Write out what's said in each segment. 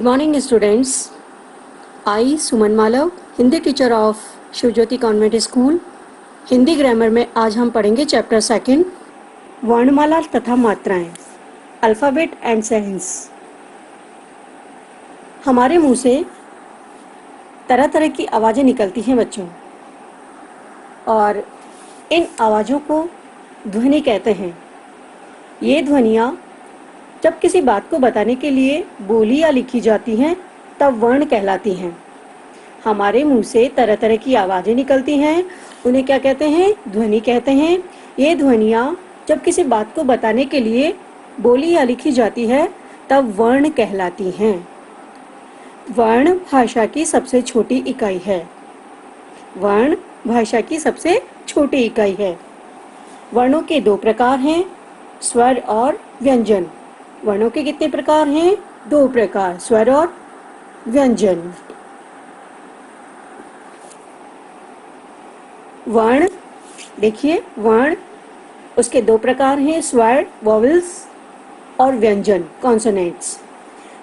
morning students. I Suman Malav, Hindi teacher of Shivjyoti convent school, Hindi grammar में आज हम पढ़ेंगे चैप्टर सेकंड, वर्णमाला तथा मात्राएं, अल्फ़ाबेट एंड साइंस। हमारे मुंह से तरह तरह की आवाज़ें निकलती हैं बच्चों, और इन आवाज़ों को ध्वनि कहते हैं। ये ध्वनियाँ जब किसी बात को बताने के लिए बोली या लिखी जाती हैं तब वर्ण कहलाती हैं। हमारे मुंह से तरह तरह की आवाज़ें निकलती हैं, उन्हें क्या कहते हैं? ध्वनि कहते हैं। ये ध्वनियाँ जब किसी बात को बताने के लिए बोली या लिखी जाती है तब वर्ण कहलाती हैं। वर्ण भाषा की सबसे छोटी इकाई है। वर्ण भाषा की सबसे छोटी इकाई है। वर्णों के दो प्रकार हैं, स्वर और व्यंजन। वर्णों के कितने प्रकार हैं? दो प्रकार, स्वर और व्यंजन। वर्ण देखिए, वर्ण उसके दो प्रकार हैं, स्वर वॉवेल्स और व्यंजन कॉन्सोनेंट्स।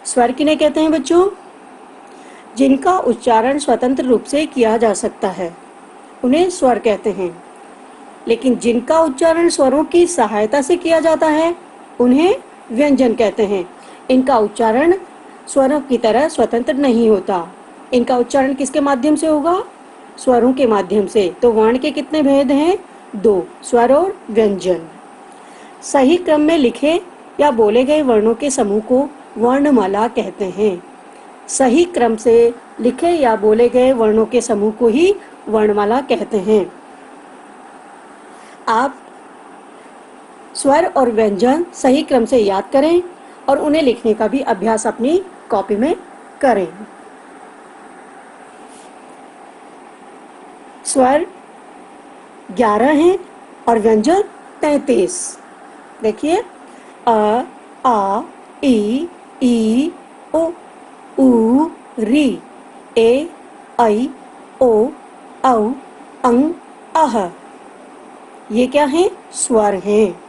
स्वर किन्हें कहते हैं बच्चों? जिनका उच्चारण स्वतंत्र रूप से किया जा सकता है उन्हें स्वर कहते हैं, लेकिन जिनका उच्चारण स्वरों की सहायता से किया जाता है उन्हें व्यंजन कहते हैं। इनका उच्चारण स्वरों की तरह स्वतंत्र नहीं होता। इनका उच्चारण किसके माध्यम से होगा? स्वरों के माध्यम से। तो वर्ण के कितने भेद हैं? दो, स्वर और व्यंजन। सही क्रम में लिखे या बोले गए वर्णों के समूह को वर्णमाला कहते हैं। सही क्रम से लिखे या बोले गए वर्णों के समूह को ही वर्णमाला कहते हैं। आप स्वर और व्यंजन सही क्रम से याद करें और उन्हें लिखने का भी अभ्यास अपनी कॉपी में करें। स्वर 11 हैं और व्यंजन 33। देखिए, अ, आ, ई, ओ, ऊ, री, ए, ऐ, ओ, औ, अं, अह। ये क्या हैं? स्वर हैं।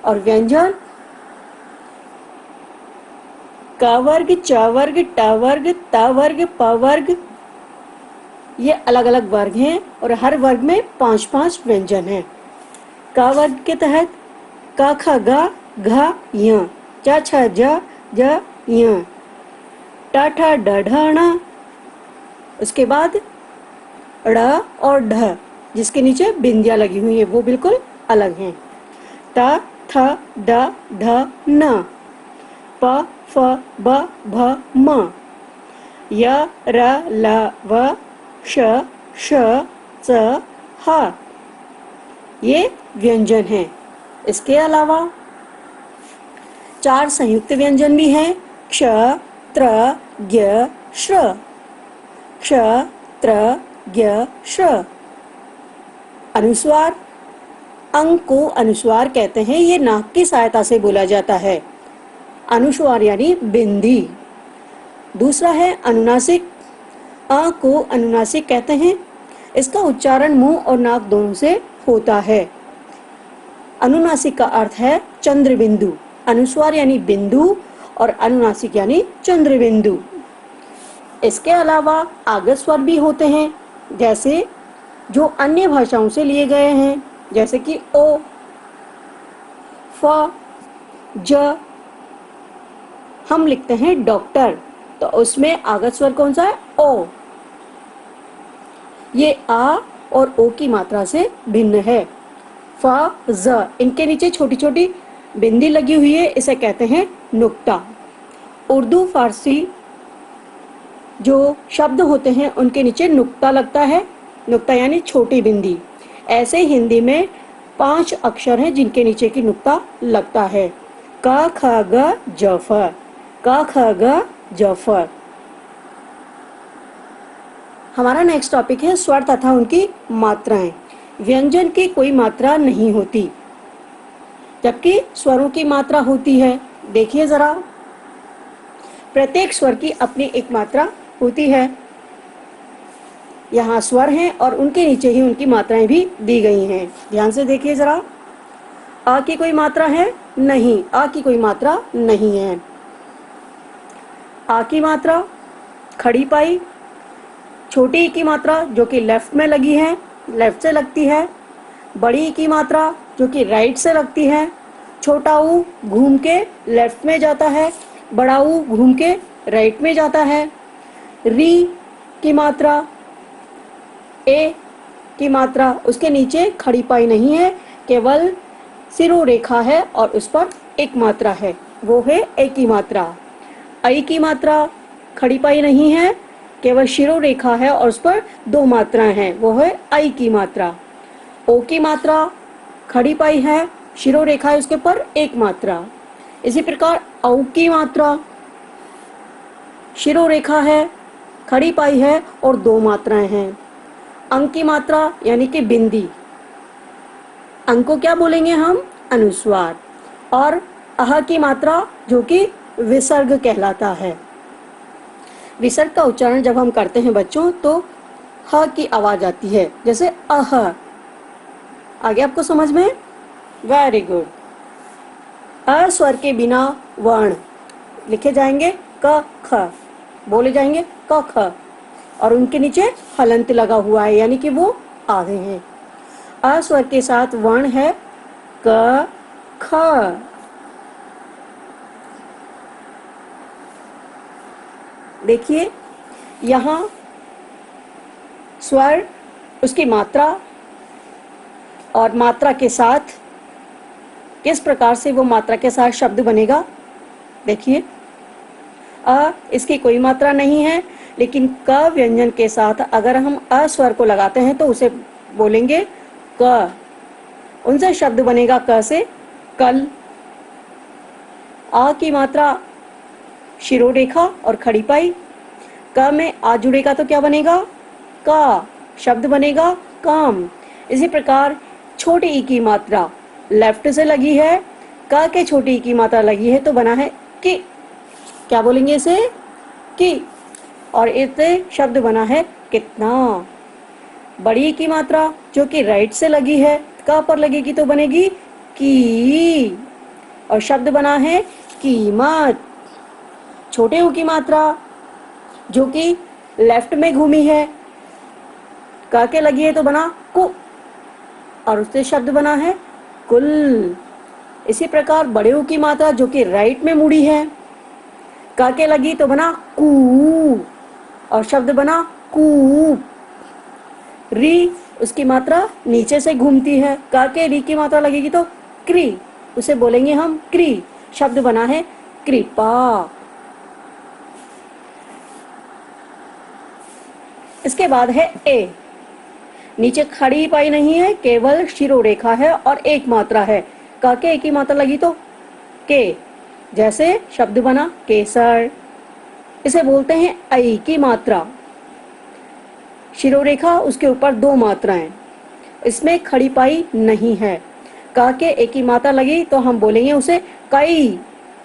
और व्यंजन क वर्ग, च वर्ग, ट वर्ग, त वर्ग, प वर्ग, ये अलग अलग वर्ग हैं और हर वर्ग में 5-5 व्यंजन हैं। क वर्ग के तहत क, ख, ग, घ, य, च, छ, ज, य, ट, ठ, ड, ढ, ण। उसके बाद ड़ और ढ, जिसके नीचे बिंदियां लगी हुई हैं, वो बिल्कुल अलग हैं। त, थ, द, ध, न, प, फ, ब, भ, म, य, र, ल, व, श, श, च, ह। ये व्यंजन हैं। इसके अलावा 4 संयुक्त व्यंजन भी हैं, क्ष, त्र, ज्ञ, श्र। क्ष, त्र, ज्ञ, श्र। अनुस्वार, अंग को अनुस्वार कहते हैं। ये नाक की सहायता से बोला जाता है। अनुस्वार यानी बिंदी। दूसरा है अनुनासिक। अ को अनुनासिक कहते हैं। इसका उच्चारण मुंह और नाक दोनों से होता है। अनुनासिक का अर्थ है चंद्र बिंदु। अनुस्वार यानी बिंदु और अनुनासिक यानी चंद्र बिंदु। इसके अलावा आगत स्वर भी होते हैं, जैसे जो अन्य भाषाओं से लिए गए हैं, जैसे कि ओ, फ, ज। हम लिखते हैं डॉक्टर, तो उसमें आगत स्वर कौन सा है? ओ। ये आ और ओ की मात्रा से भिन्न है। फ, ज, इनके नीचे छोटी छोटी बिंदी लगी हुई है, इसे कहते हैं नुक्ता। उर्दू फारसी जो शब्द होते हैं उनके नीचे नुक्ता लगता है। नुक्ता यानी छोटी बिंदी। ऐसे हिंदी में 5 अक्षर हैं जिनके नीचे की नुक्ता लगता है। क, ख, ग, ज, फ। क, ख, ग, ज, फ। हमारा नेक्स्ट टॉपिक है स्वर तथा उनकी मात्राएं। व्यंजन की कोई मात्रा नहीं होती, जबकि स्वरों की मात्रा होती है। देखिए जरा, प्रत्येक स्वर की अपनी एक मात्रा होती है। यहाँ स्वर हैं और उनके नीचे ही उनकी मात्राएं भी दी गई हैं। ध्यान से देखिए जरा, अ की कोई मात्रा है? नहीं, अ की कोई मात्रा नहीं है। आ की मात्रा खड़ी पाई, छोटी ई की मात्रा जो कि लेफ्ट में लगी है, लेफ्ट से लगती है, बड़ी ई की मात्रा जो कि राइट से लगती है, छोटा ऊ घूम के लेफ्ट में जाता है, बड़ा ऊ घूम के राइट में जाता है। री की मात्रा, ए की मात्रा, उसके नीचे खड़ी पाई नहीं है, केवल सिरोरेखा है और उस पर एक मात्रा है, वो है ए की मात्रा। आई की मात्रा खड़ी पाई नहीं है, केवल शिरोरेखा है और उस पर दो मात्राएं हैं, वो है आई की मात्रा। ओ की मात्रा खड़ी पाई है, शिरोरेखा है, उसके पर एक मात्रा। इसी प्रकार औ की मात्रा शिरोरेखा है, खड़ी पाई है और दो मात्राएं हैं। अंक की मात्रा यानी कि बिंदी, अंक को क्या बोलेंगे हम? अनुस्वार। और अह की मात्रा जो कि विसर्ग कहलाता है। विसर्ग का उच्चारण जब हम करते हैं बच्चों तो ह की आवाज आती है, जैसे अह। आगे आपको समझ में? Very good. अ स्वर के बिना वर्ण लिखे जाएंगे क ख, बोले जाएंगे क ख, और उनके नीचे हलंत लगा हुआ है यानी कि वो आधे हैं। अ स्वर के साथ वर्ण है क ख। देखिए यहाँ स्वर, उसकी मात्रा और मात्रा के साथ किस प्रकार से वो मात्रा के साथ शब्द बनेगा। देखिए इसकी कोई मात्रा नहीं है, लेकिन क व्यंजन के साथ अगर हम अ स्वर को लगाते हैं तो उसे बोलेंगे क। उनसे शब्द बनेगा क से कल। आ की मात्रा शिरोरेखा और खड़ी पाई, क में आ जुड़ेगा तो क्या बनेगा? का। शब्द बनेगा काम। इसी प्रकार छोटी ई की मात्रा लेफ्ट से लगी है, क के छोटी ई की मात्रा लगी है तो बना है कि। क्या बोलेंगे इसे? कि। और इससे शब्द बना है कितना। बड़ी ई की मात्रा जो कि राइट से लगी है, क पर लगेगी तो बनेगी की, और शब्द बना है कीमत। छोटे ऊ की मात्रा जो कि लेफ्ट में घूमी है, क के लगी है तो बना कु, और उससे शब्द बना है कुल। इसी प्रकार बड़े ऊ की मात्रा जो कि राइट में मुड़ी है, क के लगी तो बना कू, और शब्द बना कूप। री उसकी मात्रा नीचे से घूमती है, क के री की मात्रा लगेगी तो क्री, उसे बोलेंगे हम क्री, शब्द बना है कृपा। इसके बाद है ए। नीचे खड़ी पाई नहीं है, केवल शिरोरेखा है और एक मात्रा है, क के एक ही मात्रा लगी तो के, जैसे शब्द बना केसर। इसे बोलते हैं आई की मात्रा। शिरोरेखा, उसके ऊपर दो मात्राएं, इसमें खड़ी पाई नहीं है, क के एक ही मात्रा लगी तो हम बोलेंगे उसे कई,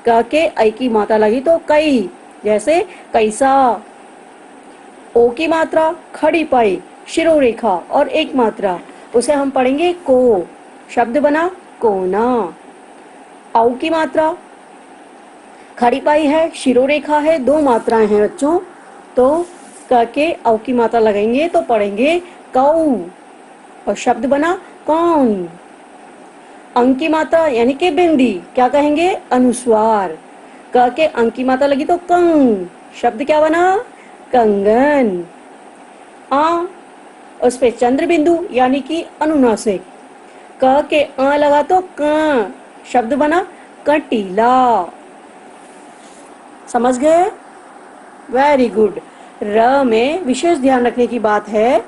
क के आई की मात्रा लगी तो कई, जैसे कैसा। ओ की मात्रा खड़ी पाई, शिरोरेखा और एक मात्रा, उसे हम पढ़ेंगे को, शब्द बना कोना। औ की मात्रा खड़ी पाई है, शिरोरेखा है, दो मात्राएं हैं बच्चों, तो क के औ की मात्रा लगाएंगे तो पढ़ेंगे कौ, और शब्द बना कौन। अंक की मात्रा यानी कि बिंदी, क्या कहेंगे? अनुस्वार। क के अंक की मात्रा लगी तो कंग, शब्द क्या बना? कंगन। आ उस पे चंद्र बिंदु यानी कि अनुनासिक, क के आ लगा तो क, शब्द बना कटीला। समझ गए? Very good. र में विशेष ध्यान रखने की बात है,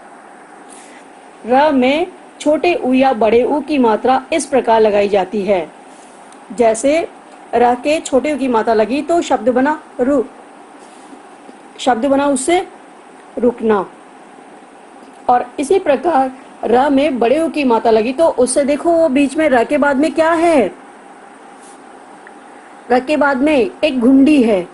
र में छोटे ऊ या बड़े ऊ की मात्रा इस प्रकार लगाई जाती है, जैसे र के छोटे ऊ की मात्रा लगी तो शब्द बना रु, शब्द बना उससे रुकना। और इसी प्रकार र में बड़े ऊ की मात्रा लगी तो उससे देखो वो बीच में र के बाद में क्या है? र के बाद में एक घुंडी है,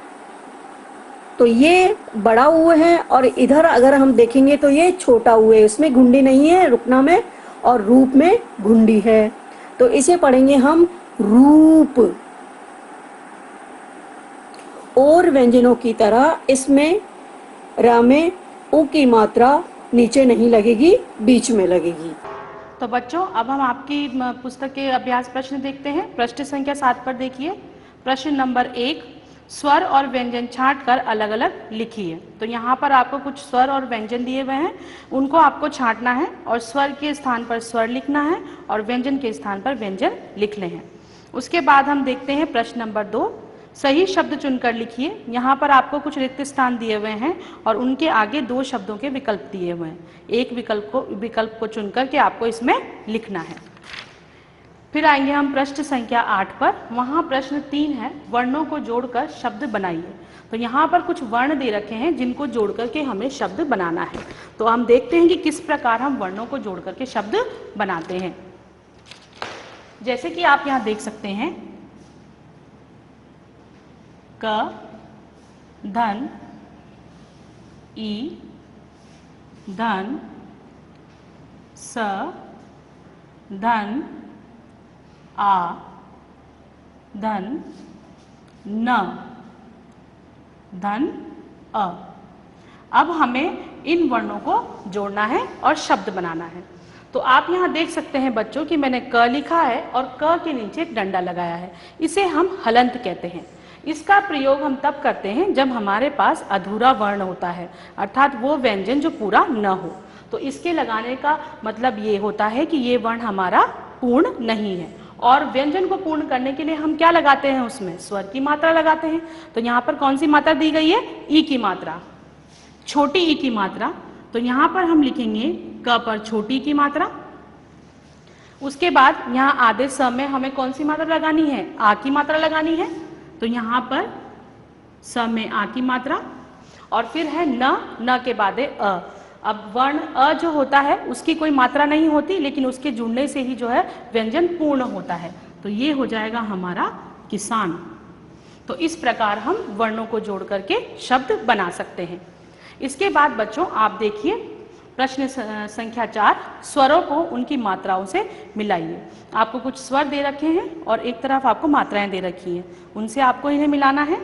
तो ये बड़ा ऊ है, और इधर अगर हम देखेंगे तो ये छोटा ऊ है, इसमें घुंडी नहीं है रुकना में, और रूप में घुंडी है, तो इसे पढ़ेंगे हम रूप। और व्यंजनों की तरह इसमें र में उ की मात्रा नीचे नहीं लगेगी, बीच में लगेगी। तो बच्चों अब हम आपकी पुस्तक के अभ्यास प्रश्न देखते हैं। प्रश्न संख्या 7 पर देखिए। प्रश्न नंबर 1, स्वर और व्यंजन छांट कर अलग अलग लिखिए। तो यहाँ पर आपको कुछ स्वर और व्यंजन दिए हुए हैं, उनको आपको छांटना है और स्वर के स्थान पर स्वर लिखना है और व्यंजन के स्थान पर व्यंजन लिखने हैं। उसके बाद हम देखते हैं प्रश्न नंबर 2, सही शब्द चुनकर लिखिए। यहाँ पर आपको कुछ रिक्त स्थान दिए हुए हैं और उनके आगे 2 शब्दों के विकल्प दिए हुए हैं। एक विकल्प को चुनकर के आपको इसमें लिखना है। फिर आएंगे हम प्रश्न संख्या 8 पर। वहाँ प्रश्न 3 है, वर्णों को जोड़कर शब्द बनाइए। तो यहाँ पर कुछ वर्ण दे रखे हैं जिनको जोड़ करके हमें शब्द बनाना है। तो हम देखते हैं कि किस प्रकार हम वर्णों को जोड़ करके शब्द बनाते हैं। जैसे कि आप यहाँ देख सकते हैं, क, धन, ई, धन, स, धन, आ, धन, न, धन, अ। अब हमें इन वर्णों को जोड़ना है और शब्द बनाना है। तो आप यहाँ देख सकते हैं बच्चों कि मैंने क लिखा है और क के नीचे एक डंडा लगाया है। इसे हम हलंत कहते हैं। इसका प्रयोग हम तब करते हैं जब हमारे पास अधूरा वर्ण होता है, अर्थात वो व्यंजन जो पूरा न हो। तो इसके लगाने का मतलब ये होता है कि ये वर्ण हमारा पूर्ण नहीं है। और व्यंजन को पूर्ण करने के लिए हम क्या लगाते हैं, उसमें स्वर की मात्रा लगाते हैं। तो यहाँ पर कौन सी मात्रा दी गई है, ई की मात्रा, छोटी ई की मात्रा। तो यहाँ पर हम लिखेंगे क पर छोटी की मात्रा। उसके बाद यहाँ आधे स में हमें कौन सी मात्रा लगानी है, आ की मात्रा लगानी है। तो यहाँ पर स में आ की मात्रा और फिर है न के बाद है अ। अब वर्ण अ जो होता है उसकी कोई मात्रा नहीं होती, लेकिन उसके जुड़ने से ही जो है व्यंजन पूर्ण होता है। तो ये हो जाएगा हमारा किसान। तो इस प्रकार हम वर्णों को जोड़ करके शब्द बना सकते हैं। इसके बाद बच्चों आप देखिए प्रश्न संख्या 4, स्वरों को उनकी मात्राओं से मिलाइए। आपको कुछ स्वर दे रखे हैं और एक तरफ आपको मात्राएं दे रखी हैं, उनसे आपको इन्हें मिलाना है।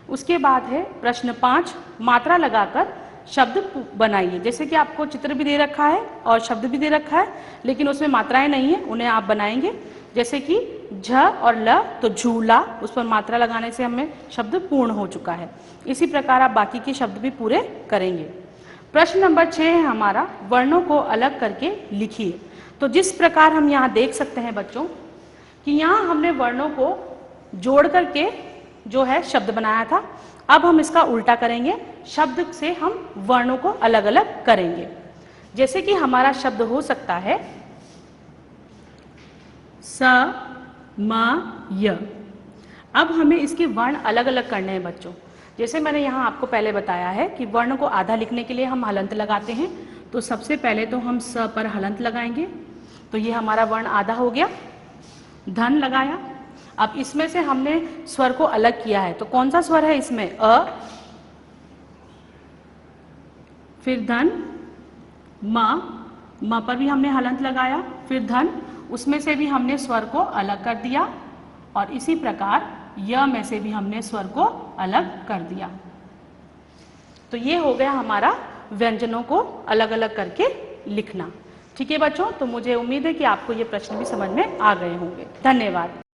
उसके बाद है प्रश्न 5, मात्रा लगाकर शब्द बनाइए। जैसे कि आपको चित्र भी दे रखा है और शब्द भी दे रखा है, लेकिन उसमें मात्राएं नहीं है, उन्हें आप बनाएंगे। जैसे कि झ और ल, तो झूला, उस पर मात्रा लगाने से हमें शब्द पूर्ण हो चुका है। इसी प्रकार आप बाकी के शब्द भी पूरे करेंगे। प्रश्न नंबर 6 है हमारा, वर्णों को अलग करके लिखिए। तो जिस प्रकार हम यहाँ देख सकते हैं बच्चों कि यहाँ हमने वर्णों को जोड़ करके जो है शब्द बनाया था, अब हम इसका उल्टा करेंगे, शब्द से हम वर्णों को अलग अलग करेंगे। जैसे कि हमारा शब्द हो सकता है स, म, य। अब हमें इसके वर्ण अलग अलग करने हैं बच्चों। जैसे मैंने यहाँ आपको पहले बताया है कि वर्ण को आधा लिखने के लिए हम हलंत लगाते हैं। तो सबसे पहले तो हम स पर हलंत लगाएंगे, तो ये हमारा वर्ण आधा हो गया। धन लगाया। अब इसमें से हमने स्वर को अलग किया है, तो कौन सा स्वर है इसमें, अ, फिर धन, म पर भी हमने हलंत लगाया, फिर धन, उसमें से भी हमने स्वर को अलग कर दिया और इसी प्रकार य में से भी हमने स्वर को अलग कर दिया। तो ये हो गया हमारा व्यंजनों को अलग अलग करके लिखना। ठीक है बच्चों, तो मुझे उम्मीद है कि आपको ये प्रश्न भी समझ में आ गए होंगे। धन्यवाद।